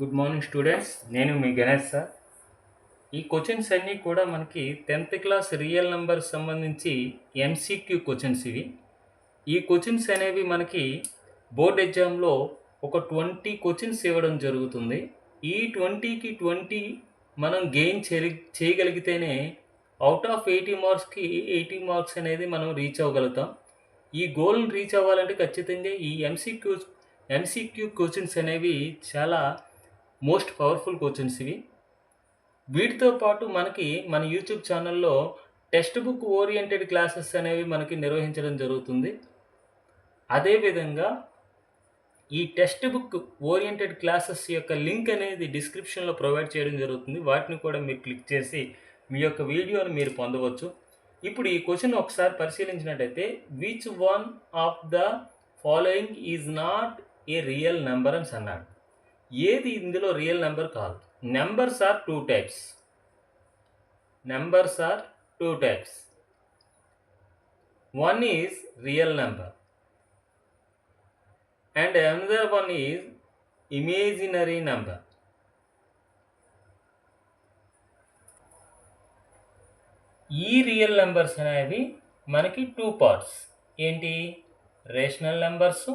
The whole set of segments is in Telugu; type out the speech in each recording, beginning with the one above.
Good morning students. నేను మీ గణేష్ సార్. ఈ క్వశ్చన్స్ అన్నీ కూడా మనకి 10th క్లాస్ రియల్ నెంబర్ సంబంధించి ఎంసీక్యూ క్వశ్చన్స్ ఇవి. ఈ క్వశ్చన్స్ అనేవి మనకి బోర్డ్ ఎగ్జామ్లో ఒక 20 క్వశ్చన్స్ ఇవ్వడం జరుగుతుంది. ఈ 20కి 20 మనం గెయిన్ చేయగలిగితేనే అవుట్ ఆఫ్ 80 మార్క్స్కి 80 మార్క్స్ అనేది మనం రీచ్ అవ్వగలుగుతాం. ఈ గోల్ని రీచ్ అవ్వాలంటే ఖచ్చితంగా ఈ ఎంసీక్యూ క్వశ్చన్స్ అనేవి చాలా మోస్ట్ పవర్ఫుల్ క్వశ్చన్స్ ఇవి. వీటితో పాటు మనకి మన యూట్యూబ్ ఛానల్లో టెక్స్ట్ బుక్ ఓరియంటెడ్ క్లాసెస్ అనేవి మనకి నిర్వహించడం జరుగుతుంది. అదేవిధంగా ఈ టెక్స్ట్ బుక్ ఓరియంటెడ్ క్లాసెస్ యొక్క లింక్ అనేది డిస్క్రిప్షన్లో ప్రొవైడ్ చేయడం జరుగుతుంది. వాటిని కూడా మీరు క్లిక్ చేసి మీ యొక్క వీడియోని మీరు పొందవచ్చు. ఇప్పుడు ఈ క్వశ్చన్ ఒకసారి పరిశీలించినట్టయితే which one of the following is not a real number అని అన్నాడు. ఏది ఇందులో రియల్ నెంబర్ కాదు. Numbers are two types. One is real number and another one is imaginary number. ఈ రియల్ నెంబర్స్ అనేవి మనకి టూ పార్ట్స్. ఏంటి? Rational numbers,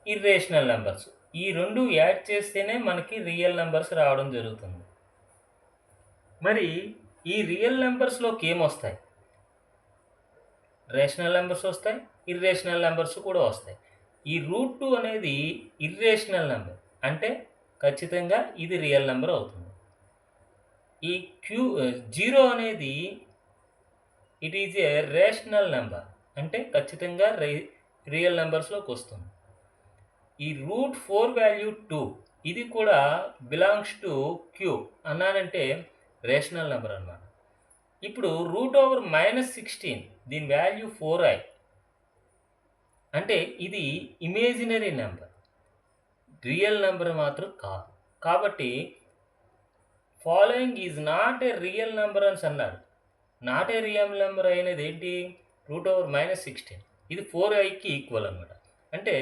irrational numbers. ఈ రెండు యాడ్ చేస్తేనే మనకి రియల్ నెంబర్స్ రావడం జరుగుతుంది. మరి ఈ రియల్ నెంబర్స్లోకి ఏమొస్తాయి? రేషనల్ నెంబర్స్ వస్తాయి, ఇర్రేషనల్ నెంబర్స్ కూడా వస్తాయి. ఈ √2 అనేది ఇర్రేషనల్ నెంబర్, అంటే ఖచ్చితంగా ఇది రియల్ నెంబర్ అవుతుంది. ఈ జీరో అనేది it is a rational number, అంటే ఖచ్చితంగా రియల్ నెంబర్స్లోకి వస్తుంది. ఈ √4 వాల్యూ 2 ఇది కూడా బిలాంగ్స్ టు క్యూ అన్నానంటే రేషనల్ నెంబర్ అన్నమాట. ఇప్పుడు √16 దీని వాల్యూ 4i, అంటే ఇది ఇమేజినరీ నెంబర్, రియల్ నెంబర్ మాత్రం కాదు. కాబట్టి following is not a real number అని అన్నాడు. నాట్ ఏ రియల్ నెంబర్ అయినది ఏంటి? √16 ఇది 4iకి ఈక్వల్ అనమాట. అంటే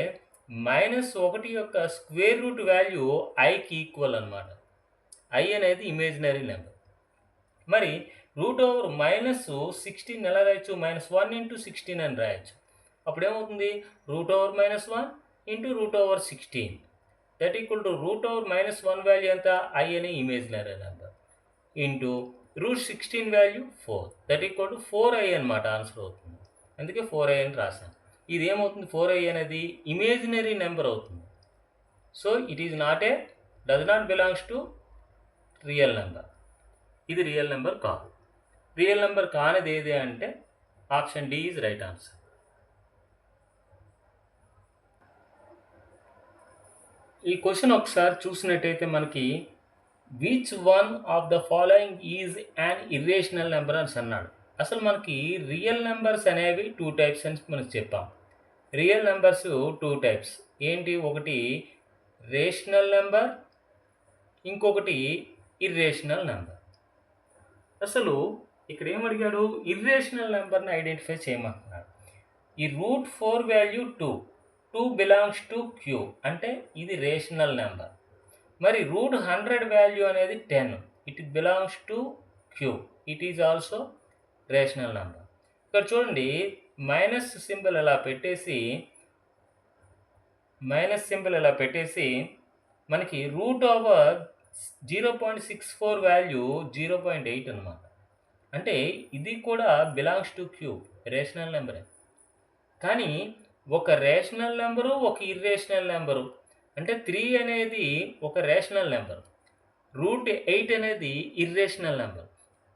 -1 యొక్క స్క్వేర్ రూట్ వాల్యూ ఐకి ఈక్వల్ అనమాట. ఐ అనేది ఇమేజినరీ నెంబర్. మరి √16 ఎలా రాయొచ్చు? -1 × 16 అని రాయొచ్చు. అప్పుడు ఏమవుతుంది? √−1 × √16 దట్ ఈక్వల్ టు √−1 వాల్యూ ఎంత? ఐ అనే imaginary number into √16 value 4 that equal to 4i అనమాట ఆన్సర్ అవుతుంది. అందుకే 4i అని రాశాను. ఇది ఏమవుతుంది? 4i అనేది ఇమేజినరీ నెంబర్ అవుతుంది. So it is does not belongs to real number. ఇది రియల్ నెంబర్ కాదు. రియల్ నెంబర్ కానిది ఏది అంటే option D is right answer. ఈ క్వశ్చన్ ఒకసారి చూసినట్టయితే మనకి which one of the following is an irrational number అని అన్నాడు. అసలు మనకి రియల్ నెంబర్స్ అనేవి టూ టైప్స్ అని మనకు చెప్పాం. రియల్ నెంబర్స్ టూ టైప్స్ ఏంటి? ఒకటి రేషనల్ నెంబర్, ఇంకొకటి ఇర్రేషనల్ నెంబర్. అసలు ఇక్కడ ఏమడిగాడు? ఇర్రేషనల్ నెంబర్ని ఐడెంటిఫై చేయమంటున్నాడు. ఈ √4 వాల్యూ 2 బిలాంగ్స్ టు క్యూ, అంటే ఇది రేషనల్ నెంబర్. మరి √100 వాల్యూ అనేది 10, it belongs to Q, it is also rational number. ఇక్కడ చూడండి, మైనస్ సింబల్ ఇలా పెట్టేసి మనకి √0.64 వాల్యూ 0.8 అనమాట. అంటే ఇది కూడా బిలాంగ్స్ టు క్యూ, రేషనల్ నెంబరే. కానీ ఒక రేషనల్ నెంబరు, ఒక ఇర్రేషనల్ నెంబరు. అంటే 3 అనేది ఒక రేషనల్ నెంబర్, √8 అనేది ఇర్రేషనల్ నెంబర్.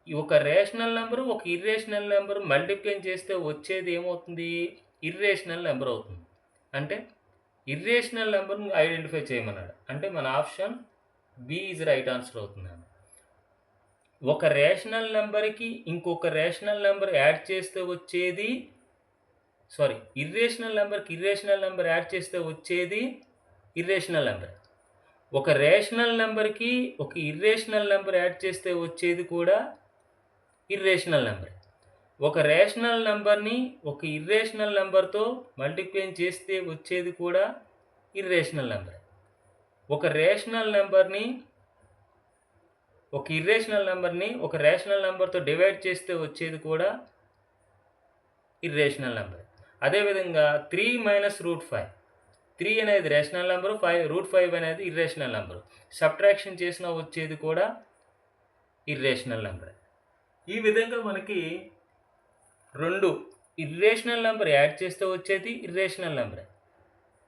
ఒక రేషనల్ నెంబరు, ఒక ఇర్రేషనల్ నెంబర్ మల్టిప్లై చేస్తే వచ్చేది ఏమవుతుంది? ఇర్రేషనల్ నెంబర్ అవుతుంది. అంటే ఇర్రేషనల్ నెంబర్ని ఐడెంటిఫై చేయమన్నాడు. అంటే మన option B is right answer అవుతుంది. ఒక రేషనల్ నెంబర్కి ఇంకొక రేషనల్ నెంబర్ యాడ్ చేస్తే వచ్చేది ఇర్రేషనల్ నెంబర్కి ఇర్రేషనల్ నెంబర్ యాడ్ చేస్తే వచ్చేది ఇర్రేషనల్ నెంబర్. ఒక రేషనల్ నెంబర్కి ఒక ఇర్రేషనల్ నెంబర్ యాడ్ చేస్తే వచ్చేది కూడా ఇర్రేషనల్ నెంబర్. ఒక రేషనల్ నెంబర్ని ఒక ఇర్రేషనల్ నెంబర్తో మల్టిప్లై చేస్తే వచ్చేది కూడా ఇర్రేషనల్ నెంబర్. ఒక రేషనల్ నెంబర్ని ఒక ఇర్రేషనల్ నెంబర్ని ఒక రేషనల్ నెంబర్తో డివైడ్ చేస్తే వచ్చేది కూడా ఇర్రేషనల్ నెంబర్. అదేవిధంగా 3 మైనస్ √5, 3 అనేది రేషనల్ నెంబరు, √5 అనేది ఇర్రేషనల్ నెంబరు. సబ్ట్రాక్షన్ చేసినా వచ్చేది కూడా ఇర్రేషనల్ నెంబర్. ఈ విధంగా మనకి 2 ఇర్రేషనల్ నెంబర్ యాడ్ చేస్తే వచ్చేది ఇర్రేషనల్ నెంబరే.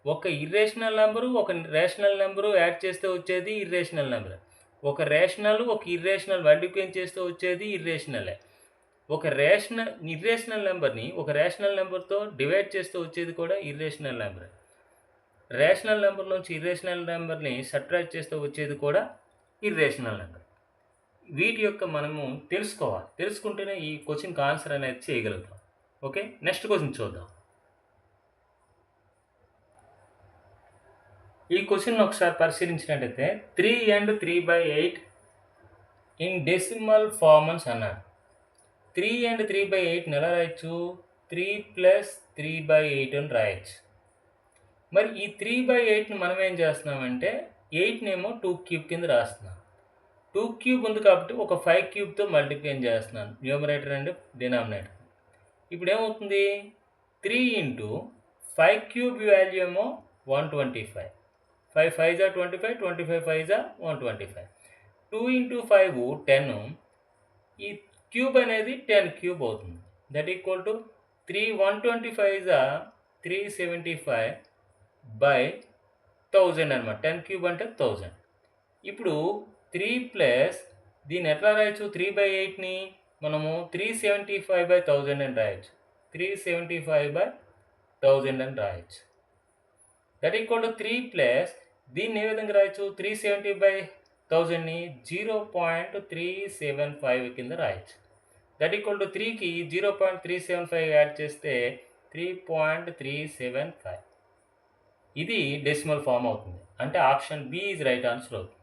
ఒక ఇర్రేషనల్ నెంబరు ఒక రేషనల్ నెంబరు యాడ్ చేస్తే వచ్చేది ఇర్రేషనల్ నెంబరే. ఒక రేషనల్ ఒక ఇర్రేషనల్ మల్టిప్లై చేస్తే వచ్చేది ఇర్రేషనలే. ఒక ఇర్రేషనల్ నెంబర్ని ఒక రేషనల్ నెంబర్తో డివైడ్ చేస్తే వచ్చేది కూడా ఇర్రేషనల్ నెంబరే. రేషనల్ నెంబర్ నుంచి ఇర్రేషనల్ నెంబర్ని సబ్ట్రాక్ట్ చేస్తే వచ్చేది కూడా ఇర్రేషనల్ నెంబర్. వీటి యొక్క మనము తెలుసుకోవాలి. తెలుసుకుంటేనే ఈ క్వశ్చన్కి ఆన్సర్ అనేది చేయగలుగుతాం. ఓకే, నెక్స్ట్ క్వశ్చన్ చూద్దాం. ఈ క్వశ్చన్ ఒకసారి పరిశీలించినట్టయితే 3 and 3/8 ఇన్ డెసిమల్ ఫార్మ్ అని అన్నాడు. 3 and 3/8 ఎలా రాయొచ్చు? 3 + 3/8 అని రాయొచ్చు. మరి ఈ 3/8ని మనం ఏం చేస్తున్నామంటే 8నేమో 2³ కింద రాస్తున్నాం. 2³ ఉంది కాబట్టి ఒక 5³ మల్టిప్లై చేస్తున్నాను, న్యూమరేటర్ అండ్ డినామినేటర్. ఇప్పుడు ఏమవుతుంది? 3 × 5³ వాల్యూ ఏమో 125. 5 5 25, 25 5 125. 2 × 5 10. ఈ క్యూబ్ అనేది 10³ అవుతుంది. దట్ ఈక్వల్ టు 3 125 375/1000 అనమాట. 10³ అంటే 1000. ఇప్పుడు 3 ప్లస్ దీన్ని ఎట్లా రాయొచ్చు? 3/8ని మనము 375/1000 అని రాయొచ్చు. 375/1000 అని రాయొచ్చు. దట్ ఈక్వల్ టు 3 ప్లస్ దీన్ని ఏ విధంగా రాయొచ్చు? 370/1000ని 0.375 కింద రాయొచ్చు. దట్ ఈక్వల్ టు 3కి 0.375 యాడ్ చేస్తే 3.375. ఇది డెసిమల్ ఫామ్ అవుతుంది. అంటే option B is right answer అవుతుంది.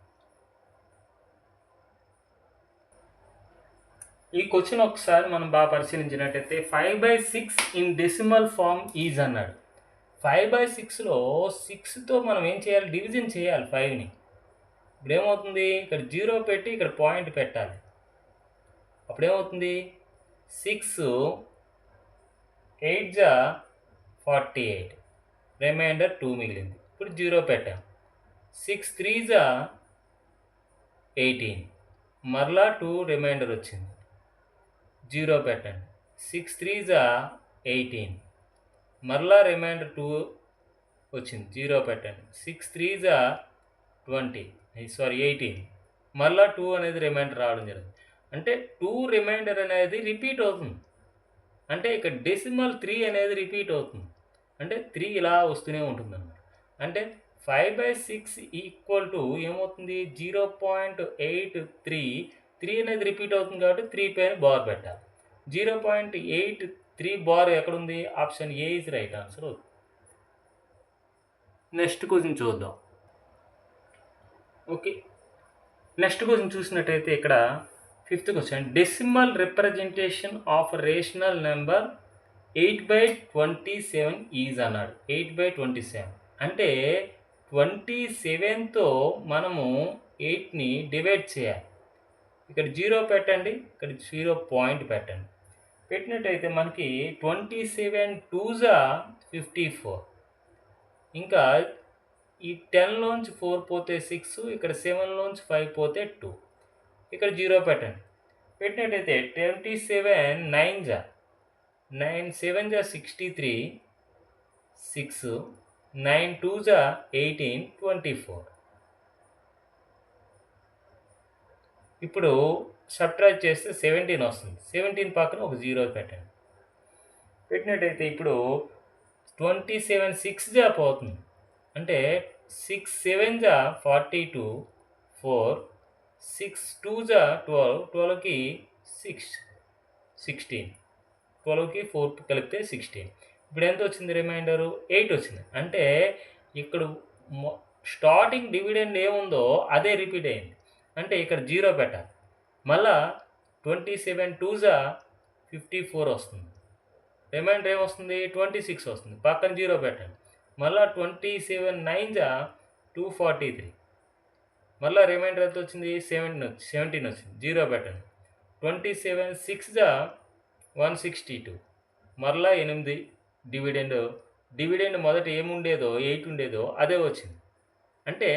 ఈ క్వశ్చన్ ఒకసారి మనం బాగా పరిశీలించినట్టయితే 5/6 ఇన్ డెసిమల్ ఫామ్ ఈజ్ అన్నాడు. 5/6లో 6తో మనం ఏం చేయాలి? డివిజన్ చేయాలి 5ని. ఇప్పుడు ఏమవుతుంది? ఇక్కడ 0 పెట్టి ఇక్కడ పాయింట్ పెట్టాలి. అప్పుడు ఏమవుతుంది? 6 8 48, రిమైండర్ 2 మిగిలింది. ఇప్పుడు 0 పెట్టాం. 6 3 18, మరలా 2 రిమైండర్ వచ్చింది. 0 పెట్టండి. 6 3 18, మరలా రిమైండర్ 2 వచ్చింది. 0 పెట్టండి. 6 3 18, మరలా 2 అనేది రిమైండర్ రావడం జరిగింది. అంటే 2 రిమైండర్ అనేది రిపీట్ అవుతుంది. అంటే ఇక్కడ డెసిమల్ 3 అనేది రిపీట్ అవుతుంది. అంటే 3 ఇలా వస్తూనే ఉంటుంది అన్నమాట. అంటే 5/6 ఈక్వల్ టు ఏమవుతుంది? 0.83. 3 అనేది రిపీట్ అవుతుంది కాబట్టి 3 పైన బార్ పెట్టాలి. 0.83 బార్ ఎక్కడుంది? Option A is right answer అవుతుంది. నెక్స్ట్ క్వశ్చన్ చూద్దాం. ఓకే, నెక్స్ట్ క్వశ్చన్ చూసినట్టయితే ఇక్కడ 5th question, decimal representation of rational number 8/27 is అన్నాడు. 8/27 అంటే 27తో మనము 8ని డివైడ్ చేయాలి. ఇక్కడ 0 పెట్టండి, ఇక్కడ 0 పాయింట్ పెట్టండి. పెట్టినట్టయితే మనకి 27 2 54. ఇంకా ఈ 10లోంచి 4 పోతే 6, ఇక్కడ 7లోంచి 5 పోతే 2. ఇక్కడ 0 పెట్టండి. పెట్టినట్టయితే 27 9 7 63, 6 9 2 18 24. ఇప్పుడు సబ్ట్రాక్ట్ చేస్తే 17 వస్తుంది. 17 పక్కన ఒక 0 పెట్టండి. పెట్టినట్టయితే ఇప్పుడు 27 6 పోతుంది. అంటే 6 7 42, 4 6 2 12, 12కి 16, 12కి 4 కలిపితే 16. ఇప్పుడు ఎంత వచ్చింది? రిమైండరు 8 వచ్చింది. అంటే ఇక్కడ స్టార్టింగ్ డివిడెండ్ ఏముందో అదే రిపీట్ అయింది. అంటే ఇక్కడ 0 పెట్టాలి. మళ్ళా 27 2 54 వస్తుంది. రిమైండర్ ఏమొస్తుంది? 26 వస్తుంది. పక్కన 0 పెట్టండి. మళ్ళీ 27 9 243. మళ్ళీ రిమైండర్ ఎంత వచ్చింది? 17 వచ్చింది. 0 పెట్టండి. 27 6 162. మరలా 8 డివిడెండ్ మొదట ఏముండేదో 8 ఉండేదో అదే వచ్చింది. అంటే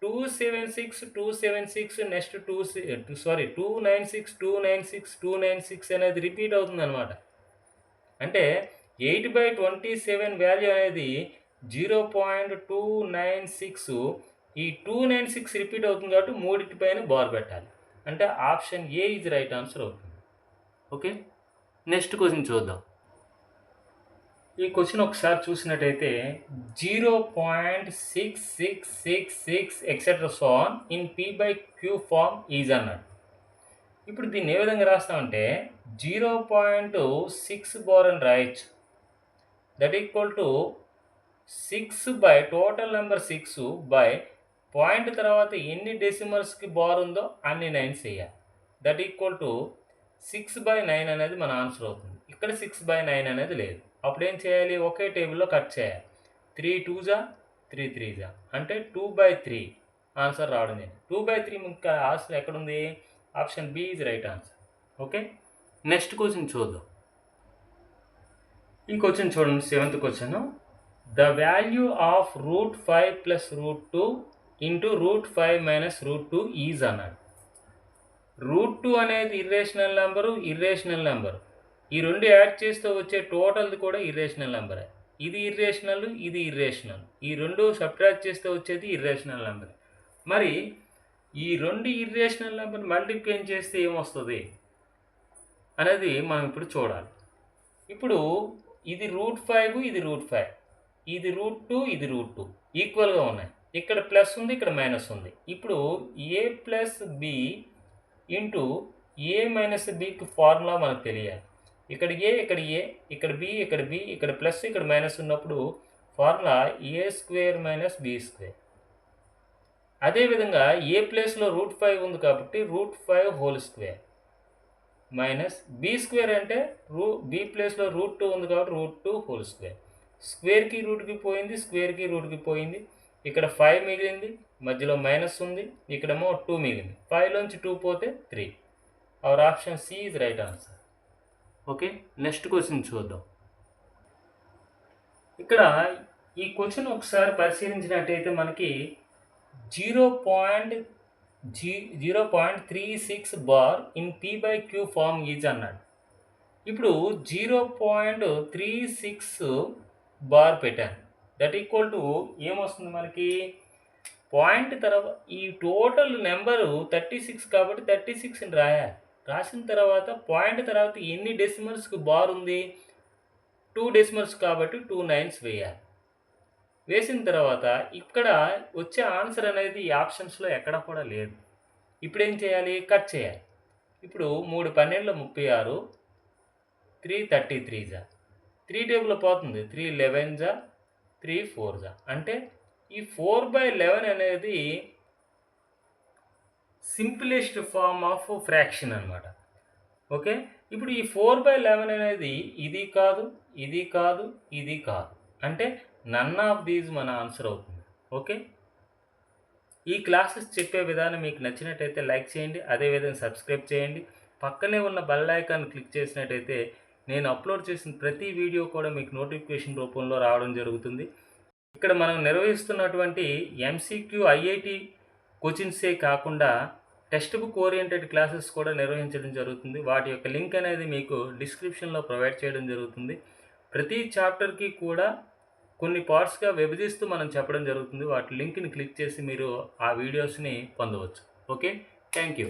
296 నెక్స్ట్ 296 అనేది రిపీట్ అవుతుందన్నమాట. అంటే 8/27 వాల్యూ అనేది 0.296. ఈ 296 రిపీట్ అవుతుంది కాబట్టి మూడింటి పైన బార్ పెట్టాలి. అంటే option A is right answer అవుతుంది. ఓకే, నెక్స్ట్ క్వశ్చన్ చూద్దాం. ఈ క్వశ్చన్ ఒకసారి చూసినట్టయితే 0.6666 etcetera so on in P/Q form is అన్నాడు. ఇప్పుడు దీన్ని ఏ విధంగా రాస్తామంటే 0.6 బార్ అని రాయొచ్చు. That equal to 6 by total number 6 by point తర్వాత ఎన్ని డెసిమల్స్కి బార్ ఉందో అన్ని 9s వేయాలి. దట్ ఈక్వల్ టు 6/9 అనేది మన ఆన్సర్ అవుతుంది. ఇక్కడ 6/9 అనేది లేదు. అప్పుడు ఏం చేయాలి? ఒకే టేబుల్లో కట్ చేయాలి. 3 2s 3 3s అంటే 2/3 ఆన్సర్ రావడం లేదు. 2/3 ఇంకా ఆన్సర్ ఎక్కడుంది? Option B is right answer. Okay, next question చూద్దాం. ఈ క్వశ్చన్ చూడండి, 7th question. The value of √5 + √2 into √5 - √2 is అన్నాడు. √2 అనేది ఇర్రేషనల్ నెంబరు. ఈ రెండు యాడ్ చేస్తూ వచ్చే టోటల్ది కూడా ఇర్రేషనల్ నెంబరే. ఇది ఇర్రేషనల్, ఇది ఇర్రేషనల్. ఈ రెండు సబ్ట్రాక్ట్ చేస్తూ వచ్చేది ఇర్రేషనల్ నెంబర్. మరి ఈ రెండు ఇర్రేషనల్ నెంబర్ మల్టిప్లై చేస్తే ఏమొస్తుంది అనేది మనం ఇప్పుడు చూడాలి. ఇప్పుడు ఇది √5, ఇది √5, ఇది √2, ఇది √2 ఈక్వల్గా ఉన్నాయి. ఇక్కడ ప్లస్ ఉంది, ఇక్కడ మైనస్ ఉంది. ఇప్పుడు a + b ఇంటూ a - bకి ఫార్ములా మనకు తెలియాలి. ఇక్కడ a, ఇక్కడ a, ఇక్కడ b, ఇక్కడ b, ఇక్కడ ప్లస్, ఇక్కడ మైనస్ ఉన్నప్పుడు ఫార్ములా a² - b². అదేవిధంగా ఏ ప్లేస్లో √5 ఉంది కాబట్టి √5² మైనస్ b² అంటే b ప్లేస్లో √2 ఉంది కాబట్టి √2². స్క్వేర్కి రూట్కి పోయింది, స్క్వేర్కి రూట్కి పోయింది. ఇక్కడ 5 మిగిలింది, మధ్యలో మైనస్ ఉంది, ఇక్కడేమో 2 మిగిలింది. 5లోంచి 2 పోతే 3. Our option C is right answer. Okay, next question చూద్దాం. ఇక్కడ ఈ క్వశ్చన్ ఒకసారి పరిశీలించినట్టయితే మనకి 0.36 bar in P/Q form is అన్నాడు. ఇప్పుడు 0.36 బార్ పెట్టాను. దట్ ఈక్వల్ టు ఏమొస్తుంది మనకి? పాయింట్ తర్వాత ఈ టోటల్ నెంబరు 36 కాబట్టి 36ని రాయాలి. రాసిన తర్వాత పాయింట్ తర్వాత ఎన్ని డెసిమల్స్కి బార్ ఉంది? 2 డెసిమల్స్ కాబట్టి 2 9s వేయాలి. వేసిన తర్వాత ఇక్కడ వచ్చే ఆన్సర్ అనేది ఈ ఆప్షన్స్లో ఎక్కడ కూడా లేదు. ఇప్పుడు ఏం చేయాలి? కట్ చేయాలి. ఇప్పుడు 3 12 36, 3 33s, 3 టేబుల్లో పోతుంది, 3 11s, 3 4s. అంటే ఈ 4/11 అనేది సింప్లెస్ట్ ఫార్మ్ ఆఫ్ ఫ్రాక్షన్ అనమాట. ఓకే, ఇప్పుడు ఈ 4/11 అనేది ఇది కాదు, ఇది కాదు, ఇది కాదు. అంటే నన్ ఆఫ్ దీస్ మన ఆన్సర్ అవుతుంది. ఓకే, ఈ క్లాసెస్ చెప్పే విధానం మీకు నచ్చినట్టయితే లైక్ చేయండి, అదేవిధంగా సబ్స్క్రైబ్ చేయండి. పక్కనే ఉన్న బెల్ ఐకాన్ క్లిక్ చేసినట్టయితే నేను అప్లోడ్ చేసిన ప్రతి వీడియో కూడా మీకు నోటిఫికేషన్ రూపంలో రావడం జరుగుతుంది. ఇక్కడ మనం నిర్వహిస్తున్నటువంటి MCQ IIT కోచింగ్సే కాకుండా టెక్స్ట్ బుక్ ఓరియంటెడ్ క్లాసెస్ కూడా నిర్వహించడం జరుగుతుంది. వాటి యొక్క లింక్ అనేది మీకు డిస్క్రిప్షన్లో ప్రొవైడ్ చేయడం జరుగుతుంది. ప్రతి చాప్టర్కి కూడా కొన్ని పార్ట్స్గా విభజిస్తూ మనం చెప్పడం జరుగుతుంది. వాటి లింక్ని క్లిక్ చేసి మీరు ఆ వీడియోస్ని పొందవచ్చు. Okay, thank you.